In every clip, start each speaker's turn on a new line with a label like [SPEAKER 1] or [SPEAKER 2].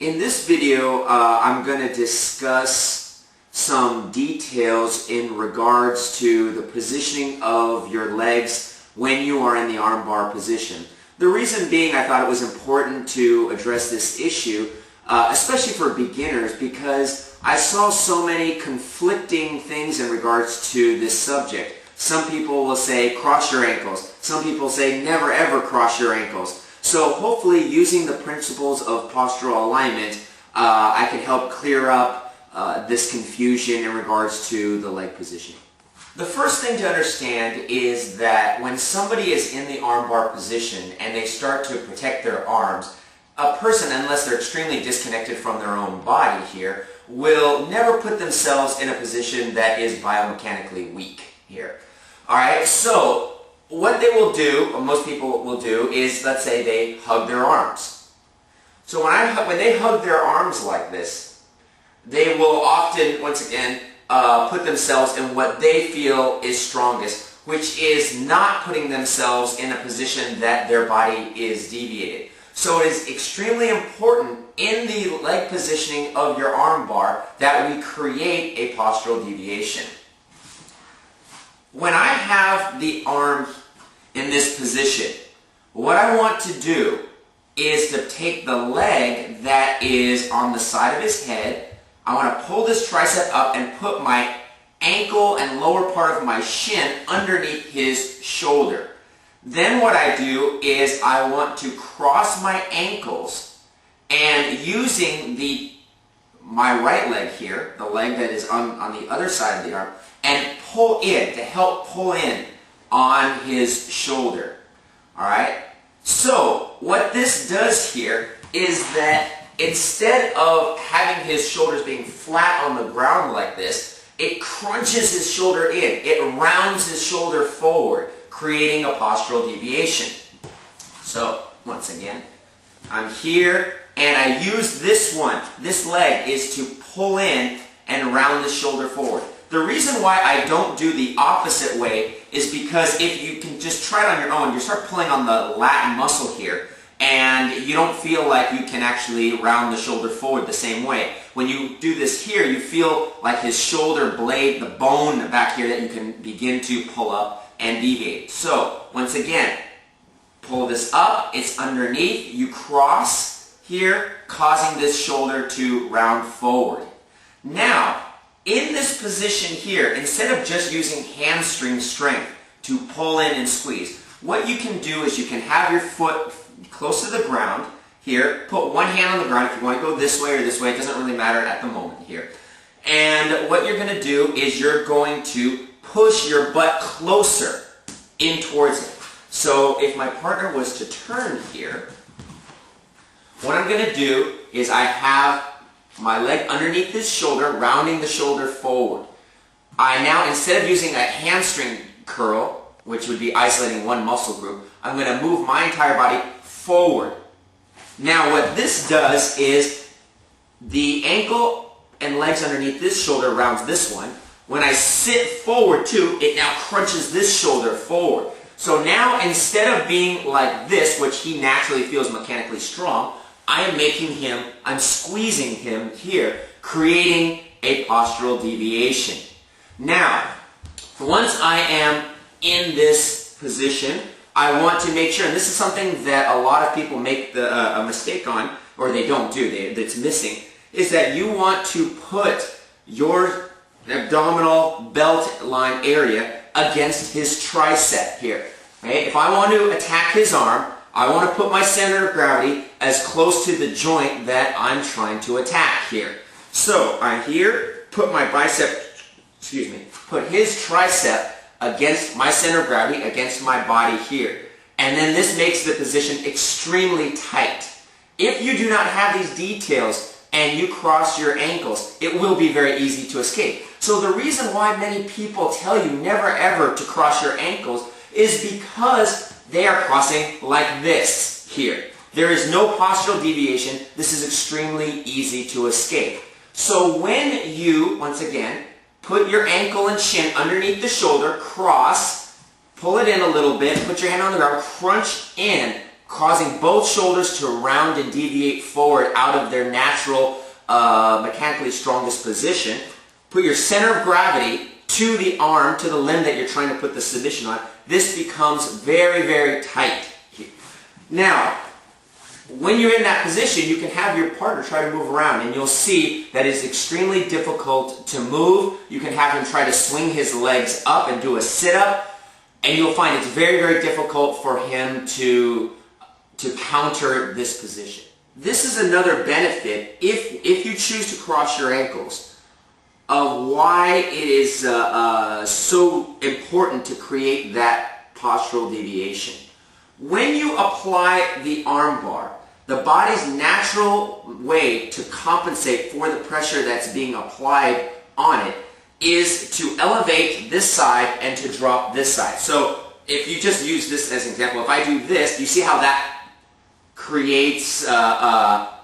[SPEAKER 1] In this video, I'm going to discuss some details in regards to the positioning of your legs when you are in the armbar position. The reason being I thought it was important to address this issue, especially for beginners, because I saw so many conflicting things in regards to this subject. Some people will say cross your ankles. Some people say never ever cross your ankles. So hopefully using the principles of postural alignment, I can help clear up this confusion in regards to the leg positioning. The first thing to understand is that when somebody is in the armbar position and they start to protect their arms, a person, unless they're extremely disconnected from their own body here, will never put themselves in a position that is biomechanically weak here. Alright, so what they will do, or most people will do, is let's say they hug their arms. So when they hug their arms like this, they will often, once again, put themselves in what they feel is strongest, which is not putting themselves in a position that their body is deviated. So it is extremely important in the leg positioning of your armbar that we create a postural deviation. When I have the arm in this position, what I want to do is to take the leg that is on the side of his head. I want to pull this tricep up and put my ankle and lower part of my shin underneath his shoulder. Then what I do is I want to cross my ankles and using my right leg here, the leg that is on the other side of the arm, and pull in, to help pull in on his shoulder. Alright? So, what this does here is that instead of having his shoulders being flat on the ground like this, it crunches his shoulder in. It rounds his shoulder forward, creating a postural deviation. So, once again, I'm here and I use this leg is to pull in and round the shoulder forward. The reason why I don't do the opposite way is because if you can just try it on your own, you start pulling on the lat muscle here and you don't feel like you can actually round the shoulder forward the same way. When you do this here, you feel like his shoulder blade, the bone back here that you can begin to pull up and deviate. So, once again, pull this up, it's underneath, you cross here, causing this shoulder to round forward. Now, in this position here, instead of just using hamstring strength to pull in and squeeze, what you can do is you can have your foot close to the ground here, put one hand on the ground if you want to go this way or this way, it doesn't really matter at the moment here. And what you're going to do is you're going to push your butt closer in towards it. So if my partner was to turn here, what I'm going to do is I have my leg underneath his shoulder, rounding the shoulder forward. I now, instead of using a hamstring curl, which would be isolating one muscle group, I'm going to move my entire body forward. Now what this does is the ankle and legs underneath this shoulder rounds this one. When I sit forward too, it now crunches this shoulder forward. So now instead of being like this, which he naturally feels mechanically strong, I'm squeezing him here, creating a postural deviation. Now, once I am in this position, I want to make sure, and this is something that a lot of people make a mistake on, or they don't do, that's missing, is that you want to put your abdominal belt line area against his tricep here. Okay? If I want to attack his arm, I want to put my center of gravity as close to the joint that I'm trying to attack here. So I'm here, put my put his tricep against my center of gravity, against my body here. And then this makes the position extremely tight. If you do not have these details and you cross your ankles, it will be very easy to escape. So the reason why many people tell you never ever to cross your ankles is because they are crossing like this here. There is no postural deviation. This is extremely easy to escape. So when you, once again, put your ankle and shin underneath the shoulder, cross, pull it in a little bit, put your hand on the ground, crunch in, causing both shoulders to round and deviate forward out of their natural mechanically strongest position. Put your center of gravity to the arm, to the limb that you're trying to put the submission on. This becomes very, very tight. Now, when you're in that position, you can have your partner try to move around, and you'll see that it's extremely difficult to move. You can have him try to swing his legs up and do a sit-up, and you'll find it's very, very difficult for him to counter this position. This is another benefit, if you choose to cross your ankles, of why it is so important to create that postural deviation. When you apply the armbar, the body's natural way to compensate for the pressure that's being applied on it is to elevate this side and to drop this side. So if you just use this as an example, if I do this, you see how that creates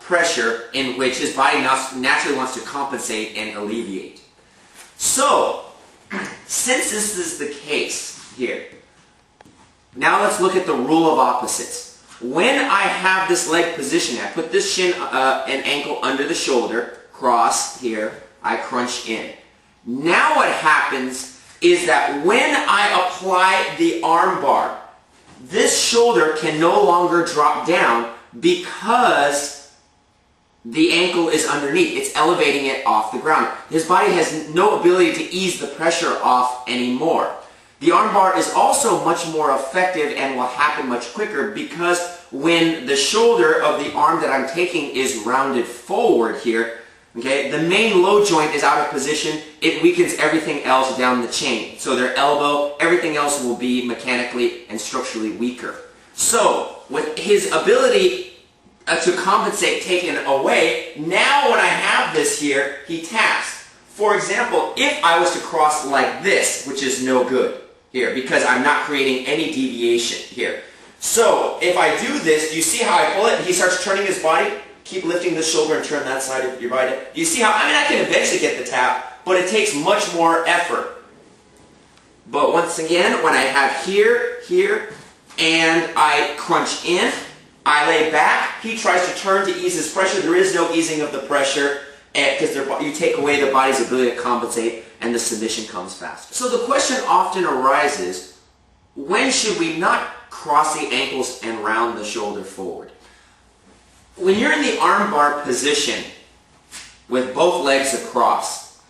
[SPEAKER 1] pressure in which his body naturally wants to compensate and alleviate. So, since this is the case here, now let's look at the rule of opposites. When I have this leg positioned, I put this shin and ankle under the shoulder, cross here, I crunch in. Now what happens is that when I apply the arm bar, this shoulder can no longer drop down because the ankle is underneath. It's elevating it off the ground. His body has no ability to ease the pressure off anymore. The arm bar is also much more effective and will happen much quicker because when the shoulder of the arm that I'm taking is rounded forward here, okay, the main load joint is out of position. It weakens everything else down the chain. So their elbow, everything else will be mechanically and structurally weaker. So with his ability to compensate taken away, now when I have this here, he taps. For example, if I was to cross like this, which is no good here because I'm not creating any deviation here. So if I do this, do you see how I pull it and he starts turning his body? Keep lifting the shoulder and turn that side of your body. You see how, I can eventually get the tap, but it takes much more effort. But once again, when I have here, and I crunch in, I lay back, he tries to turn to ease his pressure. There is no easing of the pressure because you take away the body's ability to compensate and the submission comes faster. So the question often arises, when should we not cross the ankles and round the shoulder forward? When you're in the armbar position with both legs across,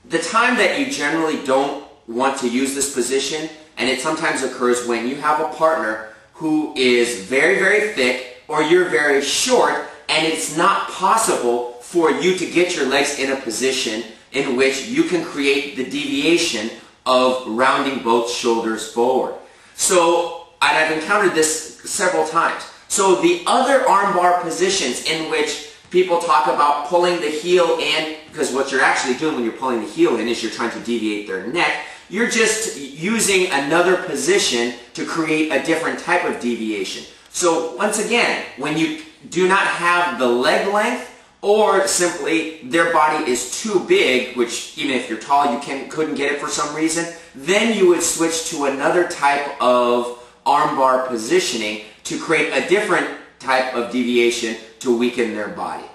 [SPEAKER 1] the time that you generally don't want to use this position, and it sometimes occurs when you have a partner who is very, very thick or you're very short and it's not possible for you to get your legs in a position in which you can create the deviation of rounding both shoulders forward. So, and I've encountered this several times. So the other armbar positions in which people talk about pulling the heel in, because what you're actually doing when you're pulling the heel in is you're trying to deviate their neck, you're just using another position to create a different type of deviation. So once again, when you do not have the leg length, or simply their body is too big, which even if you're tall you couldn't get it for some reason, then you would switch to another type of armbar positioning to create a different type of deviation to weaken their body.